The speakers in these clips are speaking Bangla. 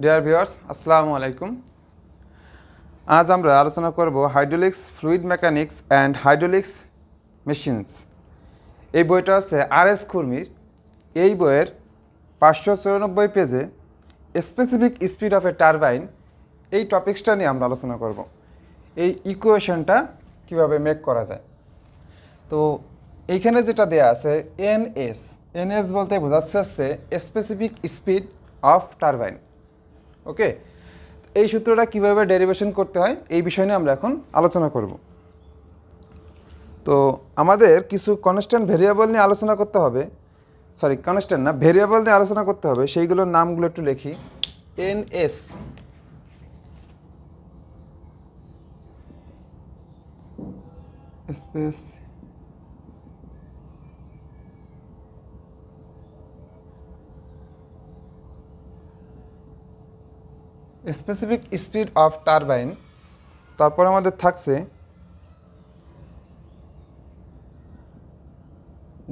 ডিয়ার ভিউয়ার্স, আসসালামু আলাইকুম। আজ আমরা আলোচনা করব hydraulics fluid mechanics and hydraulics machines. এই বইটা হচ্ছে আর.এস. খুরমির। এই বইয়ের 594 পেজে specific speed of A turbine এই টপিক্সটা নিয়ে আমরা আলোচনা করব। এই ইকুয়েশনটা কিভাবে মেক করা যায়। তো এইখানে যেটা দেয়া আছে এনএস বলতে বোঝাচ্ছে হচ্ছে স্পেসিফিক স্পিড অফ টারবাইন। ওকে, এই সূত্রটা কিভাবে ডেরিভেশন করতে হয় এই বিষয় নিয়ে আমরা এখন আলোচনা করব। তো আমাদের কিছু কনস্ট্যান্ট ভেরিয়েবল নিয়ে আলোচনা করতে হবে, কনস্ট্যান্ট না, ভেরিয়েবল নিয়ে আলোচনা করতে হবে। সেইগুলোর নামগুলো একটু লিখি। NS space specific speed of turbine. তারপর আমাদের থাকছে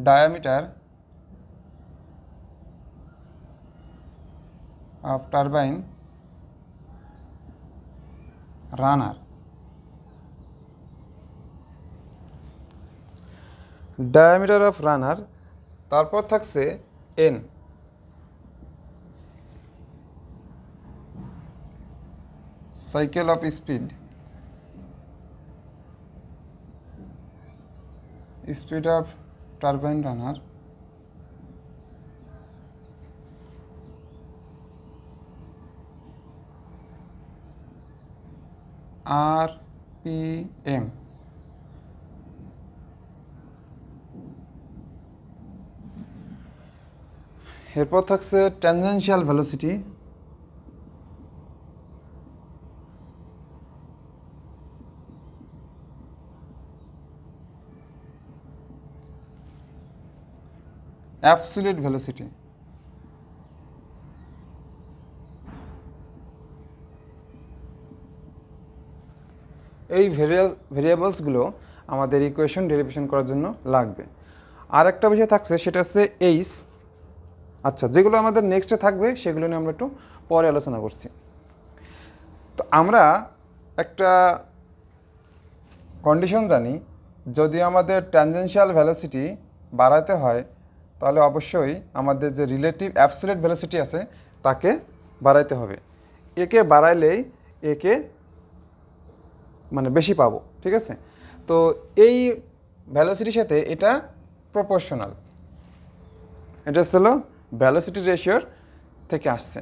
diameter of turbine runner. Diameter of runner. তারপর থাকছে N, cycle of speed, speed of turbine runner. RPM। এরপর থাকছে ট্যানজেনশিয়াল ভেলোসিটি, অ্যাবসলিউট ভেলোসিটি। এই ভেরিয়েবলসগুলো আমাদের ইকুয়েশন ডেরিভেশন করার জন্য লাগবে। আর একটা বিষয় থাকছে, সেটা হচ্ছে এইচ। আচ্ছা, যেগুলো আমাদের নেক্সটে থাকবে সেগুলো নিয়ে আমরা একটু পরে আলোচনা করছি। তো আমরা একটা কন্ডিশন জানি, যদি আমাদের ট্যানজেনশিয়াল ভেলোসিটি বাড়াতে হয় তাহলে অবশ্যই আমাদের যে রিলেটিভ অ্যাবসলিউট ভেলোসিটি আছে তাকে বাড়াইতে হবে। একে বাড়াইলেই একে বেশি পাবো, ঠিক আছে? তো এই ভ্যালোসিটির সাথে এটা প্রপোর্শনাল, এটা হলো ভ্যালোসিটি রেশিওর থেকে আসছে।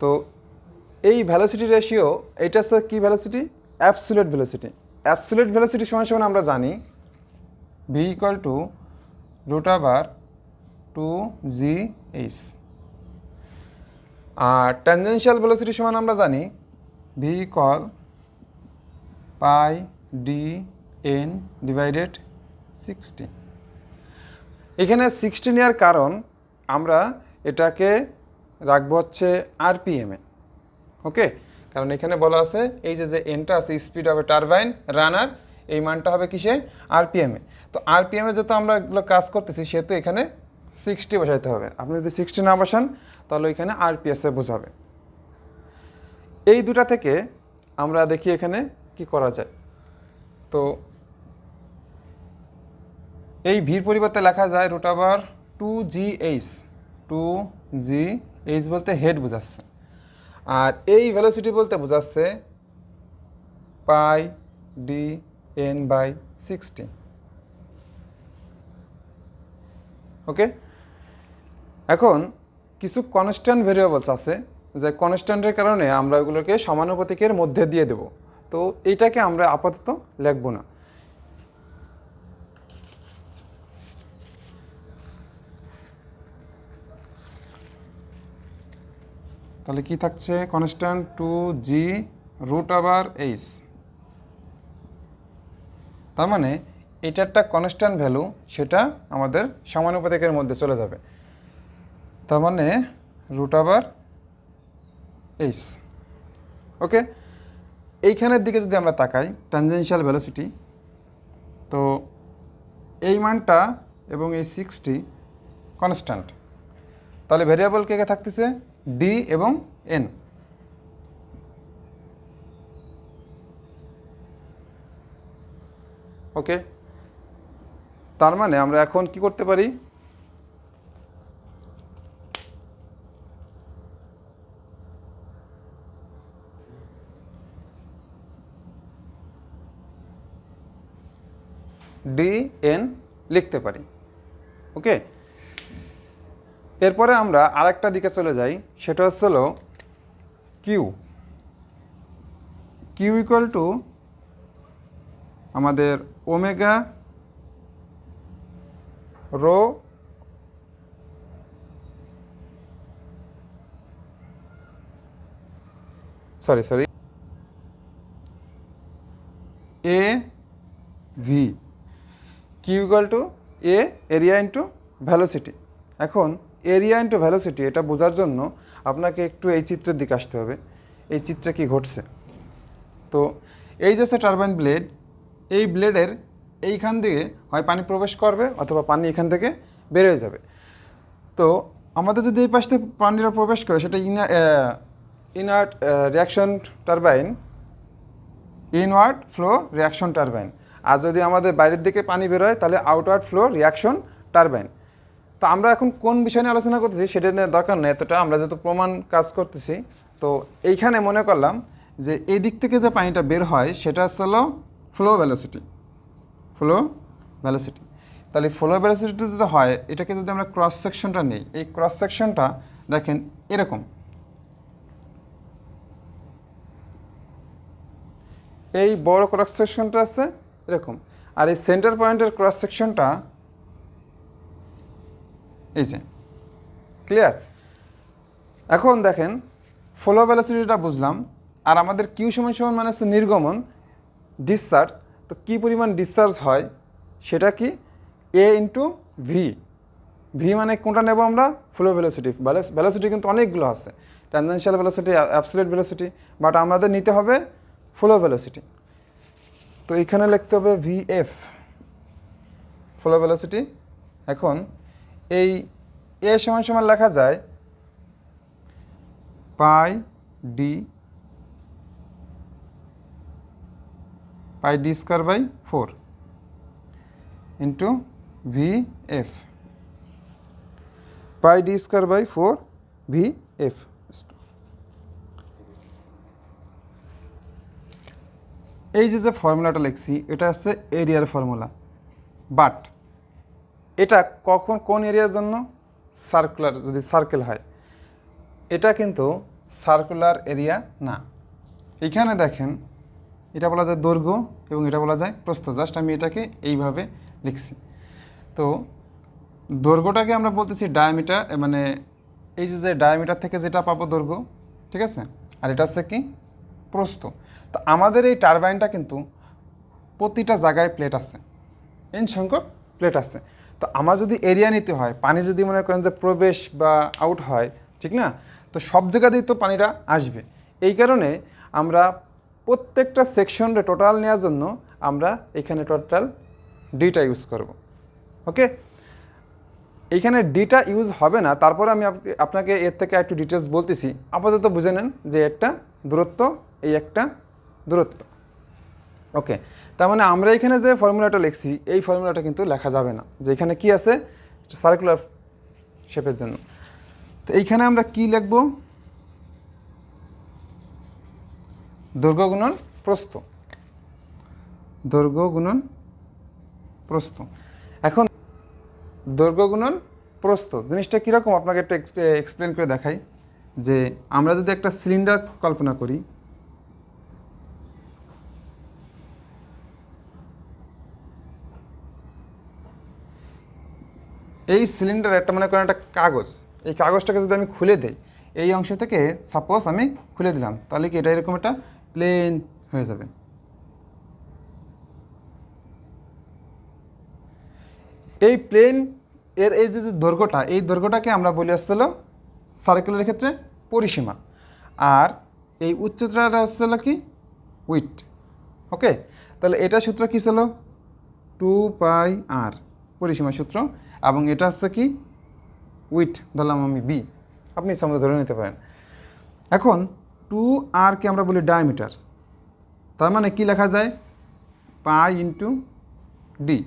তো এই ভ্যালোসিটি রেশিও এটা হচ্ছে কী velocity? Absolute velocity. Absolute velocity সমান সমান আমরা জানি ভি ইকুয়াল টু √2gh। আর ট্যানজেনশিয়াল ভ্যালোসিটি সমান আমরা জানি ভি ইকুয়াল π/d/n/60। এখানে 60 নেওয়ার কারণ আমরা এটাকে রাখবো হচ্ছে আরপিএমে। ওকে, কারণ এখানে বলা আছে এই যে এনটা আছে স্পিড অফ এ টারবাইন রানার, এই মানটা হবে কিসে? আরপিএমে। তো আরপিএমে যেহেতু আমরা এগুলো কাজ করতেছি সেহেতু এখানে 60 বসাইতে হবে। আপনি যদি 60 না বসান তাহলে এখানে আরপিএসে বোঝাবে। এই দুটা থেকে আমরা দেখি এখানে কি করা যায়। তো এই ভির পরিবর্তে লেখা যায় √2gh। 2gh বলতে হেড বোঝাচ্ছে, আর এই ভেলোসিটি বলতে বোঝাচ্ছে π/d/n/60। ওকে, এখন কিছু কনস্ট্যান্ট ভেরিয়েবলস আছে যে কনস্ট্যান্টের কারণে আমরা ওগুলোকে সমানুপাতিকের মধ্যে দিয়ে দেব। তো এইটাকে আমরা আপাতত লিখব না। তাহলে কি থাকছে? Constant 2g√h। তার মানে এটা একটা কনস্ট্যান্ট ভ্যালু, সেটা আমাদের সমানুপাতিকের মধ্যে চলে যাবে। তার মানে √h। ওকে, এইখানের দিকে যদি আমরা তাকাই ট্যানজেনশিয়াল ভেলোসিটি, তো এই মানটা এবং এই 60 কনস্ট্যান্ট। তাহলে ভেরিয়েবল কে কে থাকতেছে? ডি এবং এন। ওকে, তার মানে আমরা এখন কি করতে পারি, dn লিখতে পারি। ওকে, এরপরে আমরা আরেকটা দিকে চলে যাই, সেটা হচ্ছে হলো কিউ। কিউ ইকুয়াল টু আমাদের omega rho sorry A V. Q equal to A area into velocity. এখন এরিয়া ইন্টু ভ্যালোসিটি এটা বোঝার জন্য আপনাকে একটু এই চিত্রের দিকে আসতে হবে, এই চিত্রে কি ঘটছে। তো এই যে টারবাইন ব্লেড, এই ব্লেডের এইখান দিয়ে হয় পানি প্রবেশ করবে অথবা পানি এখান থেকে বের হয়ে যাবে। তো আমাদের যদি এই পাশ থেকে পানিটা প্রবেশ করে সেটা inward reaction turbine, inward flow reaction turbine. আর যদি আমাদের বাইরের দিকে পানি বের হয় তাহলে আউটওয়ার্ড ফ্লো রিয়াকশন টারবাইন। তো আমরা এখন কোন বিষয় নিয়ে আলোচনা করতেছি সেটা নিয়ে দরকার নেই এতটা, আমরা যেহেতু প্রমাণ কাজ করতেছি। তো এইখানে মনে করলাম যে এই দিক থেকে যে পানিটা বের হয় সেটা হলো ফ্লো ভ্যালোসিটি। ফ্লো ভ্যালোসিটি, তাহলে ফ্লো ভ্যালোসিটি যদি হয়, এটাকে যদি আমরা ক্রস সেকশনটা নিই, এই ক্রস সেকশনটা দেখেন এরকম, এই বড় ক্রস সেকশনটা আছে এরকম, আর এই সেন্টার পয়েন্টের ক্রস সেকশনটা এই যে। ক্লিয়ার? এখন দেখেন ফ্লো ভ্যালোসিটিটা বুঝলাম, আর আমাদের কিউ সমান সমান মানে হচ্ছে নির্গমন, ডিসচার্জ। তো কী পরিমাণ ডিসচার্জ হয় সেটা কি, এ ইন্টু ভি। ভি মানে কোনটা নেব আমরা, ফ্লো ভ্যালোসিটি। ভ্যালোসিটি কিন্তু অনেকগুলো আছে, tangential velocity, absolute velocity, but আমাদের নিতে হবে ফ্লো ভ্যালোসিটি। তো এখানে লিখতে হবে ভিএফ, ফ্লো ভ্যালোসিটি। এখন এই এ সমান সমান লেখা যায় pi D square by 4 into V F, pi D square by 4 V F. এই যে ফর্মুলাটা লিখছি এটা হচ্ছে এরিয়ার ফর্মুলা, বাট এটা কখন কোন এরিয়ার জন্য, সার্কুলার, যদি সার্কেল হয়। এটা কিন্তু সার্কুলার এরিয়া না। এখানে দেখেন এটা বলা যায় দৈর্ঘ্য এবং এটা বলা যায় প্রস্থ, জাস্ট আমি এটাকে এইভাবে লিখছি। তো দৈর্ঘ্যটাকে আমরা বলতেছি ডায়ামিটার, মানে এই যে ডায়ামিটার থেকে যেটা পাবো দৈর্ঘ্য, ঠিক আছে, আর এটা হচ্ছে কি প্রস্থ। তো আমাদের এই টারবাইনটা কিন্তু প্রতিটা জায়গায় প্লেট আছে, এন সংখ্যক প্লেট আছে। তো আমার যদি এরিয়া নিতে হয়, পানি যদি মনে করেন যে প্রবেশ বা আউট হয়, ঠিক না, তো সব জায়গাতেই তো পানিটা আসবে। এই কারণে আমরা প্রত্যেকটা সেকশনরে টোটাল নেওয়ার জন্য আমরা এখানে টোটাল ডিটা ইউজ করব। ওকে, এইখানে ডিটা ইউজ হবে না, তারপরে আমি আপনাকে এর থেকে একটু ডিটেলস বলতেছি। আপাতত বুঝে নেন যে একটা দূরত্ব, এই একটা দূরত্ব। ওকে, তার মানে আমরা এখানে যে ফর্মুলাটা লিখছি এই ফর্মুলাটা কিন্তু লেখা যাবে না, যে এখানে কী আছে সার্কুলার শেপের জন্য। তো এইখানে আমরা কি লিখব, দৈর্ঘ্য গুণন প্রস্থ, দৈর্ঘ্য গুণন প্রস্থ। এখন দৈর্ঘ্য গুণন প্রস্থ জিনিসটা কীরকম আপনাকে একটু এক্সপ্লেন করে দেখাই। যে আমরা যদি একটা সিলিন্ডার কল্পনা করি, এই সিলিন্ডার একটা মনে করেন একটা কাগজ, এই কাগজটাকে যদি আমি খুলে দিই, এই অংশ থেকে সাপোজ আমি খুলে দিলাম, তাহলে কি এটা এরকম একটা প্লেন হয়ে যাবে। এই প্লেন এর এই যে দৈর্ঘ্যটা, এই দৈর্ঘ্যটাকে আমরা বলি আসছিল সার্কেলের ক্ষেত্রে পরিসীমা, আর এই উচ্চতাটা হচ্ছিল কি উইথ। ওকে, তাহলে এটা সূত্র কী ছিল, 2πr পরিসীমা সূত্র, এবং এটা হচ্ছে কি উইথ, ধরলাম আমি বি, আপনি সামনে ধরে নিতে পারেন। এখন 2r কে আমরা বলি ডায়ামিটার, তার মানে কি লেখা যায় পাই ইন্টু ডি,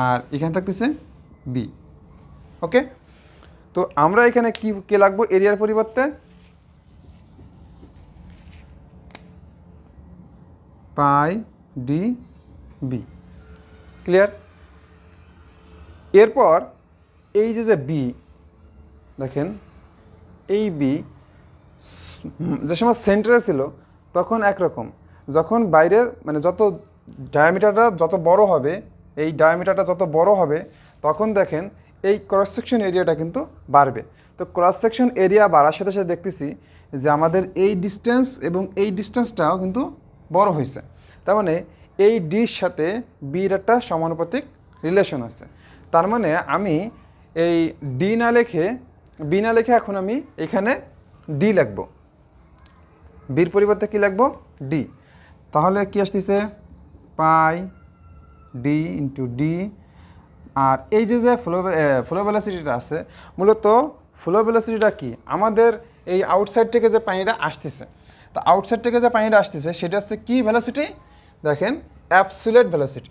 আর এখানে থাকতেছে বি। ওকে, তো আমরা এখানে কি কে লাগবো এরিয়ার পরিবর্তে পাই ডি বি। ক্লিয়ার? এরপর এই যে বি দেখেন, এই বি যে সময় সেন্টারে ছিল তখন একরকম, যখন বাইরে মানে যত ডায়ামিটারটা যত বড় হবে, এই ডায়ামিটারটা যত বড় হবে তখন দেখেন এই ক্রস সেকশন এরিয়াটা কিন্তু বাড়বে। তো ক্রস সেকশন এরিয়া বাড়ার সাথে সাথে দেখতেছি যে আমাদের এই ডিস্টেন্স এবং এই ডিস্টেন্সটাও কিন্তু বড় হয়েছে। তার মানে এই ডির সাথে বির একটা সমানুপাতিক রিলেশন আছে। তার মানে আমি এই ডি না লিখে বি না লিখে এখন আমি এখানে ডি লিখব, বির পরিবর্তে কি লিখব ডি। তাহলে কি আসতেছে পাই ডি ইন্টু ডি। আর এই যে ফ্লো ভেলোসিটিটা আছে, মূলত ফ্লো ভেলোসিটিটা কি আমাদের এই আউটসাইড থেকে যে পানিটা আসতেছে, তো আউটসাইড থেকে যে পানিটা আসতেছে সেটা হচ্ছে কি ভেলোসিটি, দেখেন অ্যাবসোলিউট ভেলোসিটি।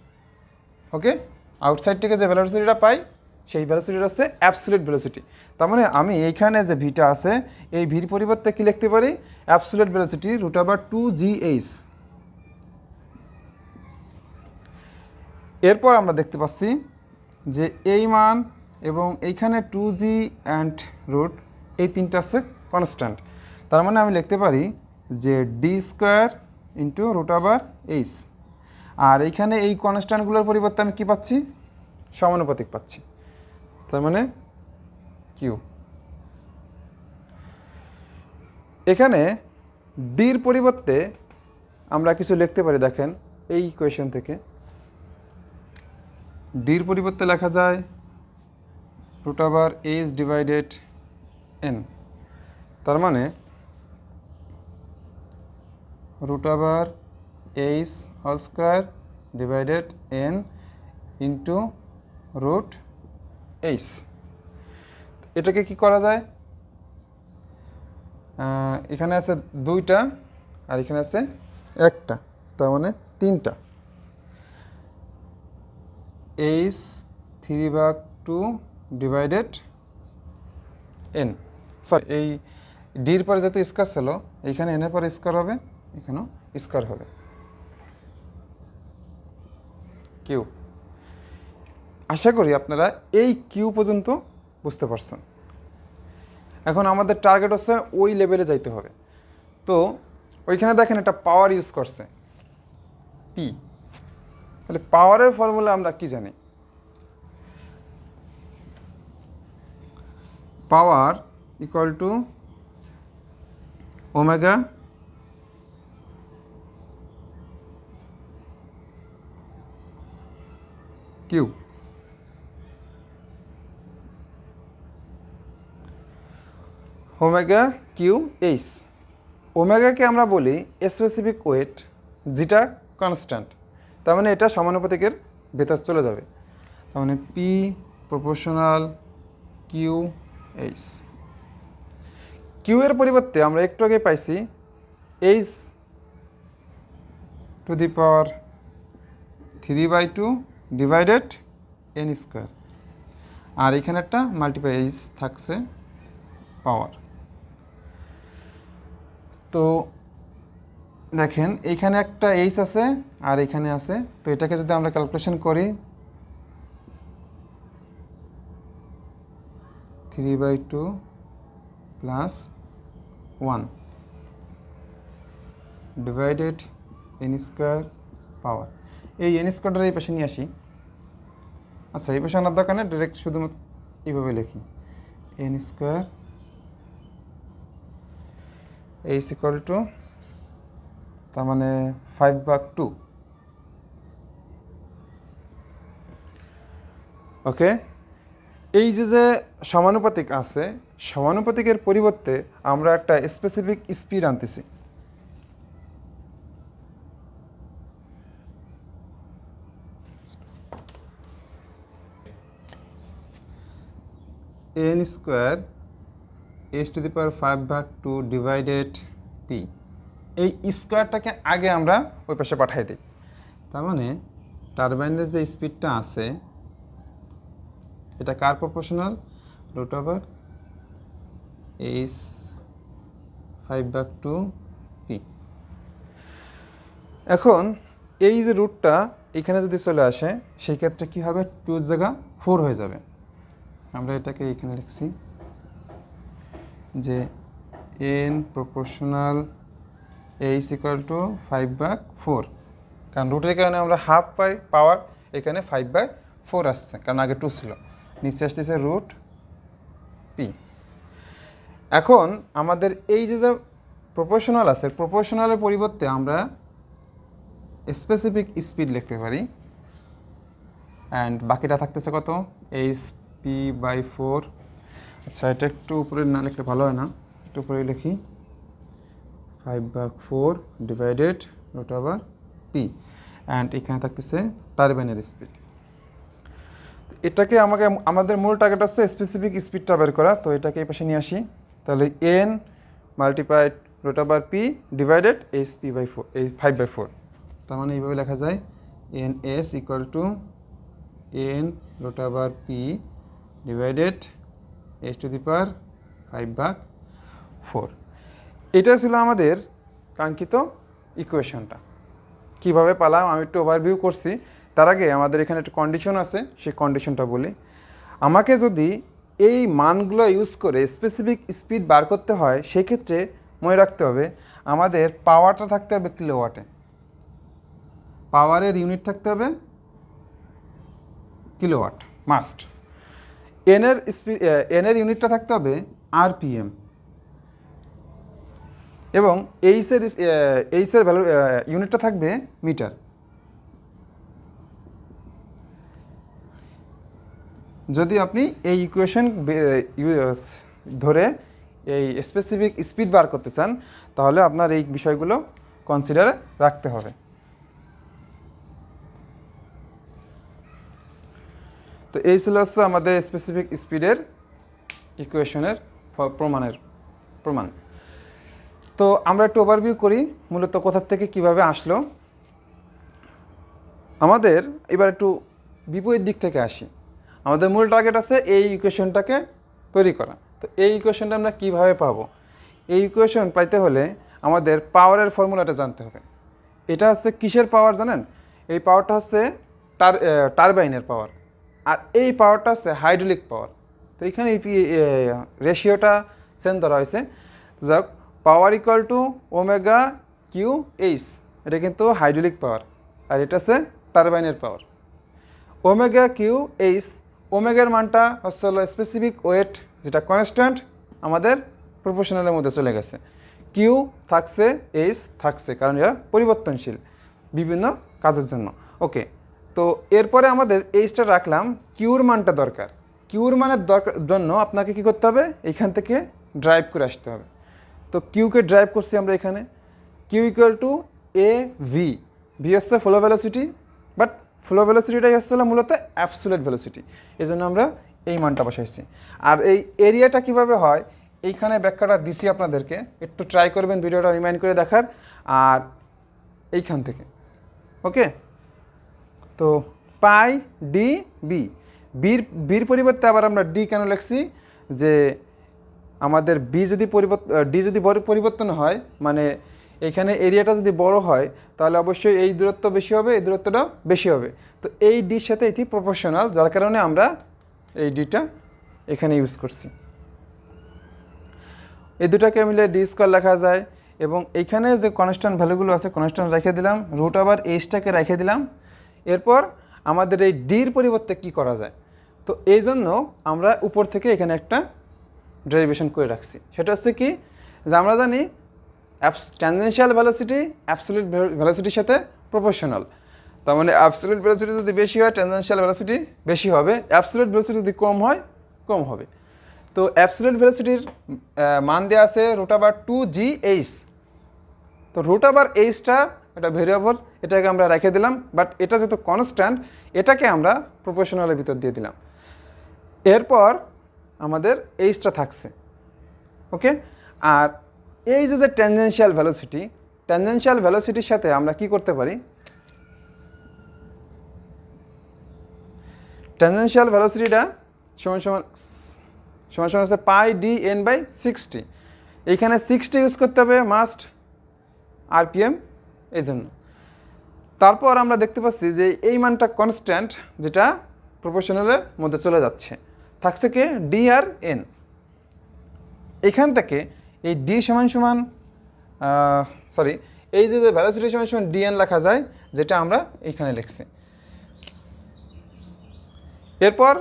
ওকে, আউটসাইড থেকে যে ভেলোসিটিটা পাই সেই ভেলোসিটিটা হচ্ছে অ্যাবসোলিউট ভেলোসিটি। তার মানে আমি এইখানে যে ভিটা আছে এই ভির পরিবর্তে কি লিখতে পারি অ্যাবসোলিউট ভেলোসিটি √2gh। এরপর আমরা দেখতে পাচ্ছি যে এই মান এবং এইখানে 2g অ্যান্ড রুট এই তিনটা আছে কনস্ট্যান্ট। তার মানে আমি লিখতে পারি যে d² ইন্টু √h। আর এইখানে এই কনস্ট্যান্টগুলোর পরিবর্তে আমি কি পাচ্ছি সমানুপাতিক পাচ্ছি, তার মানে কিউ। এখানে ডির পরিবর্তে আমরা কিছু লিখতে পারি, দেখেন এই ইকুয়েশন থেকে ডির পরিবর্তে লেখা যায় √h ডিভাইডেড n। তার মানে √h whole square divided n into √h। এটাকে কি করা যায়, এখানে আছে দুইটা আর এখানে আছে একটা, তার মানে তিনটা। h3/2 ডিভাইডেড n, সরি এই ডির পরে যেহেতু স্কোয়ার ছিল এইখানে এনের পরে স্কোয়ার হবে, এখানেও স্কোয়ার হবে কিউ। আশা করি আপনারা এই কিউ পর্যন্ত বুঝতে পারছেন। এখন আমাদের টার্গেট হচ্ছে ওই লেভেলে যাইতে হবে। তো ওইখানে দেখেন একটা পাওয়ার ইউজ করছে পি, তাহলে পাওয়ারের ফর্মুলা আমরা কি জানি, power equal to omega Q. Omega Q H. ওমেগাকে আমরা বলি স্পেসিফিক ওয়েট, যেটা কনস্ট্যান্ট, তার মানে এটা সমানুপাতিকের ভেতর চলে যাবে। তার মানে P proportional Q H. Q এর পরিবর্তে আমরা একটু আগে পাইছি h⁴ ডিভাইডেড n², আর এখানে একটা মাল্টিপ্লাই এইচ থাকছে পাওয়ার। তো দেখেন এইখানে একটা এইচ আছে আর এখানে আছে, তো এটাকে যদি আমরা ক্যালকুলেশন করি 3/2 প্লাস 1 ডিভাইডেড n² পাওয়ার, এই n² এই পাশে নিয়ে আসি। আচ্ছা এই পাশে আনার দরকার নেই, ডিরেক্ট শুধুমাত্র এইভাবে লিখি n² h ইকুয়াল টু, তার মানে 5/2। ওকে, এই যে সমানুপাতিক আছে, সমানুপাতিকের পরিবর্তে আমরা একটা স্পেসিফিক স্পিড আনতেছি। n² h⁵ ডিভাইডেড p, এই স্কোয়ারটাকে আগে আমরা ওই পাশে পাঠাই দিই। তার মানে টারবাইনের যে স্পিডটা আছে এটা কার প্রপোর্শনাল, √h⁵ p। এখন এই যে রুটটা এখানে যদি চলে আসে সেই ক্ষেত্রে কী হবে, 2 জায়গা 4 হয়ে যাবে। আমরা এটাকে এখানে লিখছি যে n প্রপোর্শনাল h=5/4, কারণ রুটের কারণে আমরা হাফ পাই পাওয়ার, এখানে 5/4 আসছে কারণ আগে 2 ছিল, নিচে আসতেছে √p। এখন আমাদের এই যে প্রপোর্শনাল আছে, প্রপোর্শনালের পরিবর্তে আমরা স্পেসিফিক স্পিড লিখতে পারি, অ্যান্ড বাকিটা থাকতেছে কত, hp/4। আচ্ছা, এটা একটু উপরে না লিখলে ভালো হয় না, একটু উপরে লিখি 5/4 ডিভাইডেড √p, অ্যান্ড এখানে থাকতেছে টারবাইনের স্পিড। এটাকে আমাদের মূল টার্গেট হচ্ছে স্পেসিফিক স্পিডটা বের করা, তো এটাকে এই পাশে নিয়ে আসি। তাহলে n multiplied √p divided hp/4, এই 5/4। তার মানে এইভাবে লেখা যায় ns n √p divided h⁵5/4। এটা ছিল আমাদের কাঙ্ক্ষিত ইকুয়েশনটা। কিভাবে পালাম আমি একটু ওভারভিউ করছি, তার আগে আমাদের এখানে একটা কন্ডিশন আছে, সেই কন্ডিশনটা বলি। আমাকে যদি এই মানগুলো ইউজ করে স্পেসিফিক স্পিড বার করতে হয়, সেক্ষেত্রে মনে রাখতে হবে আমাদের পাওয়ারটা থাকতে হবে কিলোওয়াটে, পাওয়ারের ইউনিট থাকতে হবে কিলোওয়াট মাস্ট। এনের ইউনিটটা থাকতে হবে আরপিএম, এবং এইচের ভ্যালু ইউনিটটা থাকবে মিটার। যদি আপনি এই ইকুয়েশন ধরে এই স্পেসিফিক স্পিড বার করতে চান, তাহলে আপনার এই বিষয়গুলো কনসিডারে রাখতে হবে। তো এই ছিল হচ্ছে আমাদের স্পেসিফিক স্পিডের ইকুয়েশনের প্রমাণ। তো আমরা একটু ওভারভিউ করি মূলত কোথা থেকে কিভাবে আসলো। আমাদের এবার একটু বিপরীত দিক থেকে আসি। আমাদের মূল টার্গেট আছে এই ইকুয়েশনটাকে তৈরি করা। তো এই ইকুয়েশনটা আমরা কীভাবে পাবো? এই ইকুয়েশন পাইতে হলে আমাদের পাওয়ারের ফর্মুলাটা জানতে হবে। এটা হচ্ছে কিসের পাওয়ার জানেন? এই পাওয়ারটা হচ্ছে টারবাইনের পাওয়ার, আর এই পাওয়ারটা হচ্ছে হাইড্রোলিক পাওয়ার। তো এখানে রেশিওটা সেম ধরা হয়েছে। যাক, পাওয়ার ইকুয়াল টু ω/Q/H, এটা কিন্তু হাইড্রোলিক পাওয়ার, আর এটা হচ্ছে টারবাইনের পাওয়ার। ω/Q/H, ওমেগার মানটা হচ্ছে হলো স্পেসিফিক ওয়েট, যেটা কনস্ট্যান্ট আমাদের প্রপোর্শনালের মধ্যে চলে গেছে। কিউ থাকছে, এইচ থাকছে, কারণ এরা পরিবর্তনশীল বিভিন্ন কাজের জন্য। ওকে, তো এরপরে আমাদের এইচটা রাখলাম, কিউর মানটা দরকার। কিউর মানের জন্য আপনাকে কি করতে হবে? এখান থেকে ড্রাইভ করে আসতে হবে। তো কিউকে ড্রাইভ করছি আমরা এখানে, Q equal to AV, V হচ্ছে ফ্লো ভেলোসিটি, বাট ফ্লো ভেলোসিটিটাই হচ্ছে মূলত অ্যাবসোলিউট ভেলোসিটি, এই জন্য আমরা এই মানটা বসাইছি। আর এই এরিয়াটা কিভাবে হয় এইখানে ব্যাখ্যাটা দিছি আপনাদেরকে, একটু ট্রাই করবেন ভিডিওটা রিমাইন্ড করে দেখার। আর এইখান থেকে ওকে, তো পাই ডি বি, বির পরিবর্তে আবার আমরা ডি কেন লিখছি? যে আমাদের ডি যদি পরিবর্তন হয়, মানে এখানে এরিয়াটা যদি বড় হয়, তাহলে অবশ্যই এই দূরত্ব বেশি হবে, এই দূরত্বটা বেশি হবে। তো এই ডির সাথে এটি প্রপোর্শনাল, যার কারণে আমরা এই ডিটা এখানে ইউজ করছি। এই দুটাকে মিলে ডি স্কোয়ার লেখা যায়, এবং এইখানে যে কনস্ট্যান্ট ভ্যালুগুলো আছে কনস্ট্যান্ট রেখে দিলাম, √Hটাকে রেখে দিলাম। এরপর আমাদের এই ডির পরিবর্তে কি করা যায়? তো এই জন্য আমরা উপর থেকে এখানে একটা ডেরিভেশন করে রাখছি। সেটা হচ্ছে কি, যে আমরা জানি ট্যানজেনশিয়াল ভেলোসিটি অ্যাবসোলিউট ভেলোসিটির সাথে প্রপোর্শনাল। তার মানে অ্যাবসোলিউট ভেলোসিটি যদি বেশি হয়, ট্যানজেনশিয়াল ভেলোসিটি বেশি হবে। অ্যাবসোলিউট ভেলোসিটি যদি কম হয়, কম হবে। তো অ্যাবসোলিউট ভেলোসিটির মান দেওয়া আছে √2gh। তো √Hটা এটা ভেরিয়েবল, এটাকে আমরা রেখে দিলাম, বাট এটা যেহেতু কনস্ট্যান্ট, এটাকে আমরা প্রপোর্শনালের ভিতর দিয়ে দিলাম। এরপর আমাদের এইচটা থাকছে, ওকে। আর এই যে ট্যানজেনশিয়াল ভেলোসিটির সাথে আমরা কি করতে পারি, ট্যানজেনশিয়াল ভেলোসিটিটা সমান সমান সমান সমান হচ্ছে পাই ডি এন বাই 60। এইখানে 60 ইউজ করতে হবে মাস্ট আরপিএম এই জন্য। তারপর আমরা দেখতে পাচ্ছি যে এই মানটা কনস্ট্যান্ট, যেটা প্রপোর্শনালের মধ্যে চলে যাচ্ছে, থাকছে কি ডি আর এন। এখান থেকে এই ডি সমান সমান এই যে ভেলোসিটি সমান সমান ডিএন লেখা যায়, যেটা আমরা এইখানে লিখছি। এরপর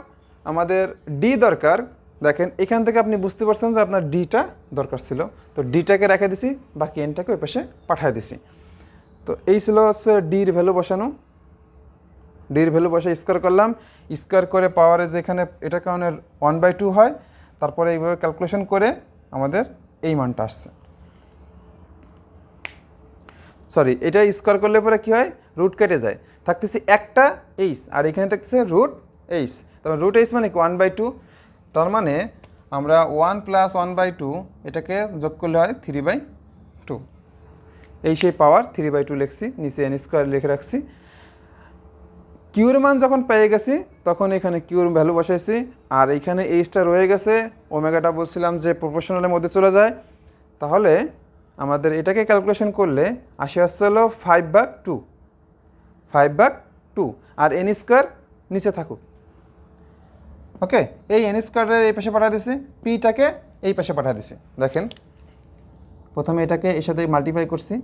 আমাদের ডি দরকার। দেখেন এখান থেকে আপনি বুঝতে পারছেন যে আপনার ডিটা দরকার ছিল, তো ডিটাকে রেখে দিছি, বাকি এনটাকে ওই পাশে পাঠিয়ে দিছি। তো এই ছিল হচ্ছে ডির ভ্যালু বসানো। ডির ভ্যালু বসে স্কোয়ার করলাম, স্কোয়ার করে পাওয়ারে যেখানে এটা কারণে 1/2 হয়, তারপরে এইভাবে ক্যালকুলেশন করে আমাদের এই মানটা আসছে। এটা স্কোয়ার করলে পরে কী হয়, রুট কেটে যায়, থাকতেছে একটা এইচ, আর এখানে থাকতেছে রুট এইচ। তারপর রুট এইচ মানে কি 1/2, তার মানে আমরা 1 + 1/2 এটাকে যোগ করলে হয় 3/2। এই সেই পাওয়ার 3/2 লিখছি, নিচে এন স্কোয়ার লিখে রাখছি। কিউর মান যখন পেয়ে গেছি তখন এখানে কিউর ভ্যালু বসাইছি, আর এইখানে এইচটা রয়ে গেছে, ওমেগাটা বলছিলাম যে প্রপোর্শনালের মধ্যে চলে যায়। তাহলে আমাদের এটাকে ক্যালকুলেশন করলে আসছে হলো 5/2, আর এন স্কোয়ার নিচে থাকুক। ওকে, এই এন স্কোয়ারের এই পাশে পাঠিয়ে দিছি, পিটাকে এই পাশে পাঠিয়ে দিছি। দেখেন প্রথমে এটাকে এর সাথে মাল্টিপ্লাই করছি,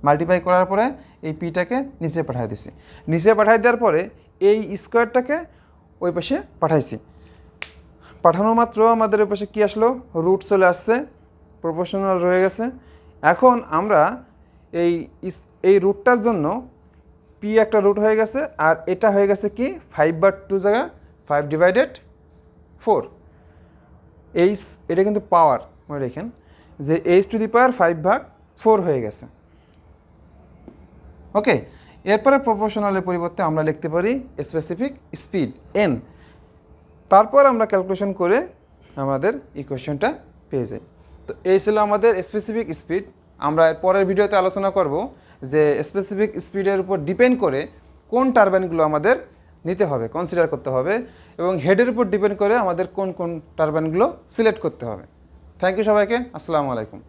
মাল্টিপ্লাই করার পরে এই পিটাকে নিচে পাঠিয়ে দিছি, নিচে পাঠিয়ে দেওয়ার পরে এই স্কোয়ারটাকে ওই পাশে পাঠাইছি। পাঠানো মাত্র আমাদের ওই পাশে কী আসলো, রুট চলে আসছে, প্রপোর্শনাল রয়ে গেছে। এখন আমরা এই রুটটার জন্য পি একটা রুট হয়ে গেছে, আর এটা হয়ে গেছে কি 5/2 জায়গা 5/4। এটা কিন্তু পাওয়ার মনে রেখেন যে h⁴ 5/4 হয়ে গেছে। ওকে, এরপরে প্রপোর্শনালের পরিবর্তে আমরা লিখতে পারি স্পেসিফিক স্পিড এন। তারপর আমরা ক্যালকুলেশন করে আমাদের ইকুয়েশনটা পেয়ে যাই। তো এই ছিল আমাদের স্পেসিফিক স্পিড। আমরা পরের ভিডিওতে আলোচনা করব যে স্পেসিফিক স্পিডের উপর ডিপেন্ড করে কোন টারবাইনগুলো আমাদের নিতে হবে, কনসিডার করতে হবে, এবং হেডের উপর ডিপেন্ড করে আমাদের কোন কোন টারবাইনগুলো সিলেক্ট করতে হবে। থ্যাংক ইউ সবাইকে, আসসালামু আলাইকুম।